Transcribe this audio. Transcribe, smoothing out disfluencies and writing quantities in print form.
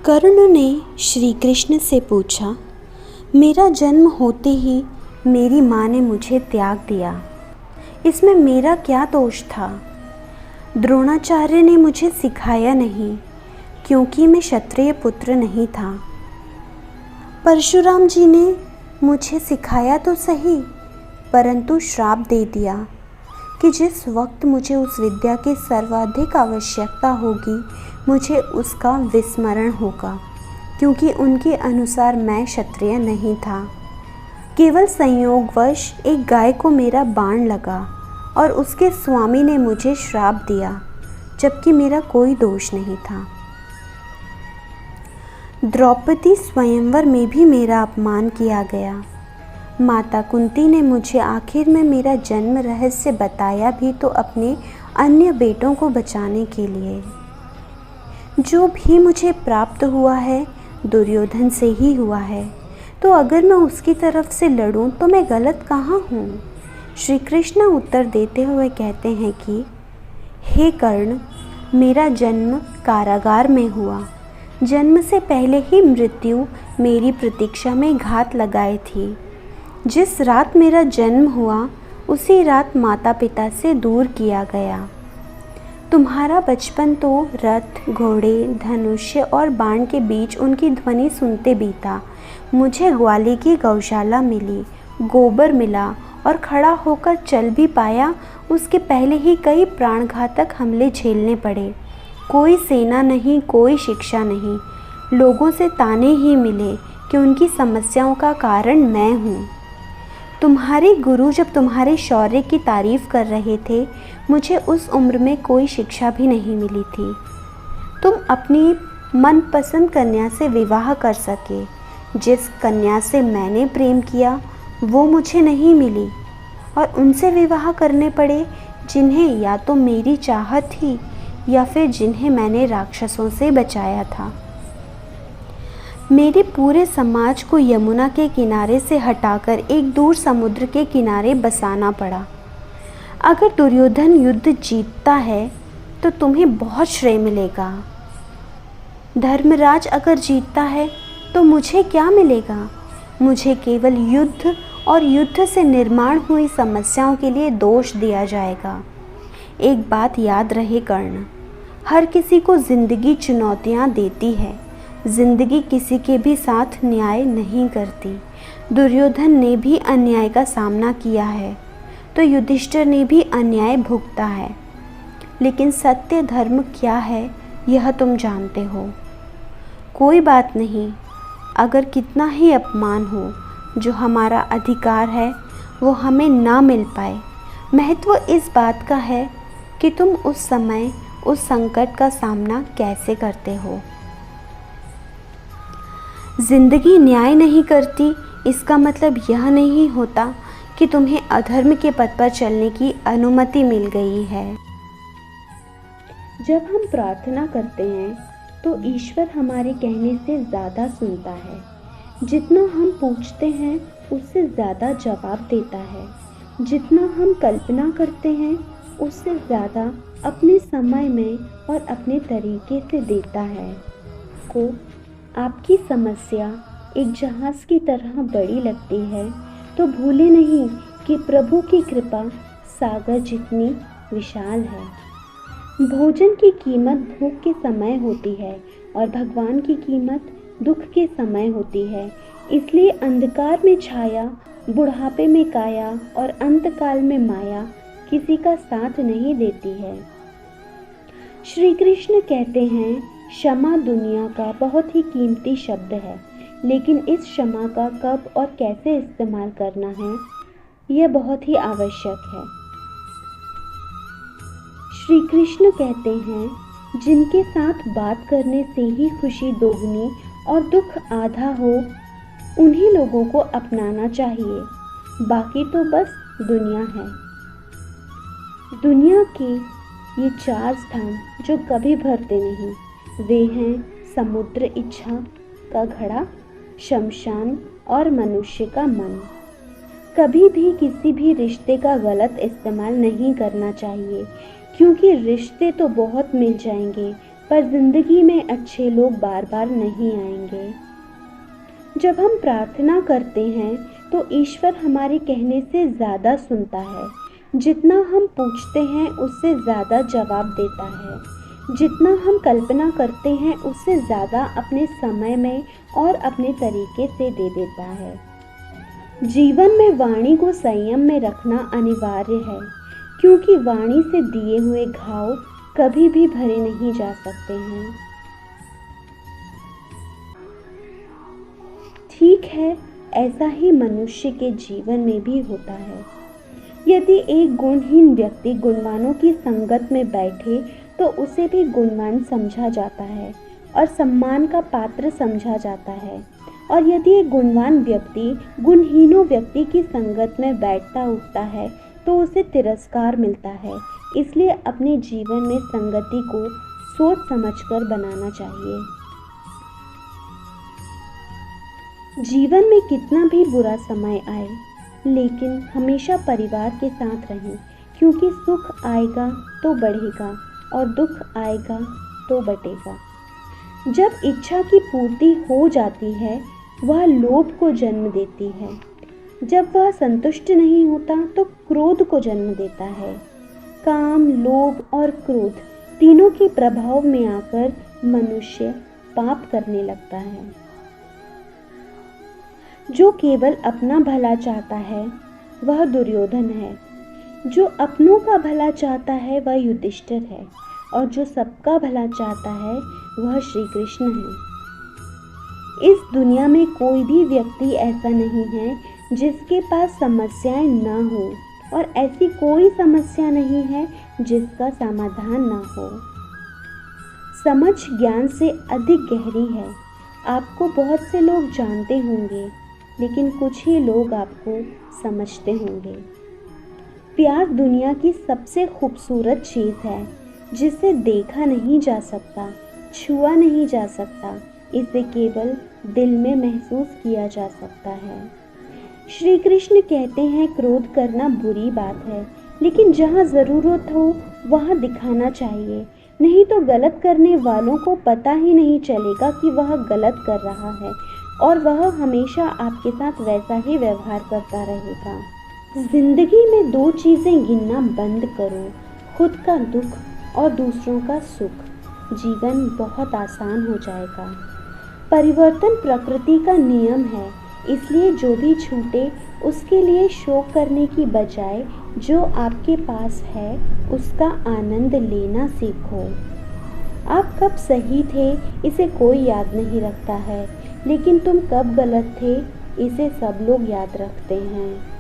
कर्ण ने श्री कृष्ण से पूछा, मेरा जन्म होते ही मेरी माँ ने मुझे त्याग दिया, इसमें मेरा क्या दोष था। द्रोणाचार्य ने मुझे सिखाया नहीं क्योंकि मैं क्षत्रिय पुत्र नहीं था। परशुराम जी ने मुझे सिखाया तो सही, परंतु श्राप दे दिया कि जिस वक्त मुझे उस विद्या की सर्वाधिक आवश्यकता होगी मुझे उसका विस्मरण होगा, क्योंकि उनके अनुसार मैं क्षत्रिय नहीं था। केवल संयोगवश एक गाय को मेरा बाण लगा और उसके स्वामी ने मुझे श्राप दिया, जबकि मेरा कोई दोष नहीं था। द्रौपदी स्वयंवर में भी मेरा अपमान किया गया। माता कुंती ने मुझे आखिर में मेरा जन्म रहस्य बताया भी तो अपने अन्य बेटों को बचाने के लिए। जो भी मुझे प्राप्त हुआ है दुर्योधन से ही हुआ है, तो अगर मैं उसकी तरफ से लड़ूं तो मैं गलत कहाँ हूँ। श्री कृष्ण उत्तर देते हुए कहते हैं कि हे कर्ण, मेरा जन्म कारागार में हुआ। जन्म से पहले ही मृत्यु मेरी प्रतीक्षा में घात लगाई थी। जिस रात मेरा जन्म हुआ उसी रात माता पिता से दूर किया गया। तुम्हारा बचपन तो रथ, घोड़े, धनुष्य और बाण के बीच उनकी ध्वनि सुनते बीता। मुझे ग्वाली की गौशाला मिली, गोबर मिला और खड़ा होकर चल भी पाया उसके पहले ही कई प्राणघातक हमले झेलने पड़े। कोई सेना नहीं, कोई शिक्षा नहीं, लोगों से ताने ही मिले कि उनकी समस्याओं का कारण मैं हूँ। तुम्हारे गुरु जब तुम्हारे शौर्य की तारीफ़ कर रहे थे, मुझे उस उम्र में कोई शिक्षा भी नहीं मिली थी। तुम अपनी मनपसंद कन्या से विवाह कर सके। जिस कन्या से मैंने प्रेम किया वो मुझे नहीं मिली और उनसे विवाह करने पड़े जिन्हें या तो मेरी चाहत थी या फिर जिन्हें मैंने राक्षसों से बचाया था। मेरे पूरे समाज को यमुना के किनारे से हटाकर एक दूर समुद्र के किनारे बसाना पड़ा। अगर दुर्योधन युद्ध जीतता है तो तुम्हें बहुत श्रेय मिलेगा। धर्मराज अगर जीतता है तो मुझे क्या मिलेगा। मुझे केवल युद्ध और युद्ध से निर्माण हुई समस्याओं के लिए दोष दिया जाएगा। एक बात याद रहे कर्ण, हर किसी को जिंदगी चुनौतियाँ देती है। जिंदगी किसी के भी साथ न्याय नहीं करती। दुर्योधन ने भी अन्याय का सामना किया है तो युधिष्ठिर ने भी अन्याय भुगता है, लेकिन सत्य धर्म क्या है यह तुम जानते हो। कोई बात नहीं, अगर कितना ही अपमान हो, जो हमारा अधिकार है वो हमें ना मिल पाए, महत्व इस बात का है कि तुम उस समय उस संकट का सामना कैसे करते हो। जिंदगी न्याय नहीं करती इसका मतलब यह नहीं होता कि तुम्हें अधर्म के पथ पर चलने की अनुमति मिल गई है। जब हम प्रार्थना करते हैं तो ईश्वर हमारे कहने से ज़्यादा सुनता है। जितना हम पूछते हैं उससे ज़्यादा जवाब देता है। जितना हम कल्पना करते हैं उससे ज़्यादा अपने समय में और अपने तरीके से देता है। को आपकी समस्या एक जहाज़ की तरह बड़ी लगती है तो भूले नहीं कि प्रभु की कृपा सागर जितनी विशाल है। भोजन की कीमत भूख के समय होती है और भगवान की कीमत दुख के समय होती है। इसलिए अंधकार में छाया, बुढ़ापे में काया और अंतकाल में माया किसी का साथ नहीं देती है। श्री कृष्ण कहते हैं, क्षमा दुनिया का बहुत ही कीमती शब्द है, लेकिन इस क्षमा का कब और कैसे इस्तेमाल करना है यह बहुत ही आवश्यक है। श्री कृष्ण कहते हैं, जिनके साथ बात करने से ही खुशी दोगुनी और दुख आधा हो उन्हीं लोगों को अपनाना चाहिए, बाकी तो बस दुनिया है। दुनिया के ये चार स्थान जो कभी भरते नहीं, वे हैं समुद्र इच्छा का घड़ा, शमशान और मनुष्य का मन। कभी भी किसी भी रिश्ते का गलत इस्तेमाल नहीं करना चाहिए, क्योंकि रिश्ते तो बहुत मिल जाएंगे पर जिंदगी में अच्छे लोग बार बार नहीं आएंगे। जब हम प्रार्थना करते हैं तो ईश्वर हमारे कहने से ज़्यादा सुनता है। जितना हम पूछते हैं उससे ज़्यादा जवाब देता है। जितना हम कल्पना करते हैं उससे ज़्यादा अपने समय में और अपने तरीके से दे देता है। जीवन में वाणी को संयम में रखना अनिवार्य है, क्योंकि वाणी से दिए हुए घाव कभी भी भरे नहीं जा सकते हैं। ठीक है, ऐसा ही मनुष्य के जीवन में भी होता है। यदि एक गुणहीन व्यक्ति गुणवानों की संगत में बैठे तो उसे भी गुणवान समझा जाता है और सम्मान का पात्र समझा जाता है। और यदि एक गुणवान व्यक्ति गुणहीनों व्यक्ति की संगत में बैठता उठता है तो उसे तिरस्कार मिलता है। इसलिए अपने जीवन में संगति को सोच समझकर बनाना चाहिए। जीवन में कितना भी बुरा समय आए, लेकिन हमेशा परिवार के साथ रहें, क्योंकि सुख आएगा तो बढ़ेगा और दुख आएगा तो बटेगा। जब इच्छा की पूर्ति हो जाती है वह लोभ को जन्म देती है। जब वह संतुष्ट नहीं होता तो क्रोध को जन्म देता है। काम, लोभ और क्रोध तीनों के प्रभाव में आकर मनुष्य पाप करने लगता है। जो केवल अपना भला चाहता है वह दुर्योधन है। जो अपनों का भला चाहता है वह युधिष्ठिर है, और जो सबका भला चाहता है वह श्री कृष्ण है। इस दुनिया में कोई भी व्यक्ति ऐसा नहीं है जिसके पास समस्याएं ना हो, और ऐसी कोई समस्या नहीं है जिसका समाधान ना हो। समझ ज्ञान से अधिक गहरी है। आपको बहुत से लोग जानते होंगे, लेकिन कुछ ही लोग आपको समझते होंगे। प्यार दुनिया की सबसे खूबसूरत चीज़ है, जिसे देखा नहीं जा सकता, छुआ नहीं जा सकता, इसे केवल दिल में महसूस किया जा सकता है। श्री कृष्ण कहते हैं क्रोध करना बुरी बात है, लेकिन जहाँ ज़रूरत हो वहाँ दिखाना चाहिए, नहीं तो गलत करने वालों को पता ही नहीं चलेगा कि वह गलत कर रहा है, और वह हमेशा आपके साथ वैसा ही व्यवहार करता रहेगा। जिंदगी में दो चीज़ें गिनना बंद करो, खुद का दुख और दूसरों का सुख। जीवन बहुत आसान हो जाएगा। परिवर्तन प्रकृति का नियम है, इसलिए जो भी छूटे उसके लिए शोक करने की बजाय जो आपके पास है उसका आनंद लेना सीखो। आप कब सही थे इसे कोई याद नहीं रखता है, लेकिन तुम कब गलत थे इसे सब लोग याद रखते हैं।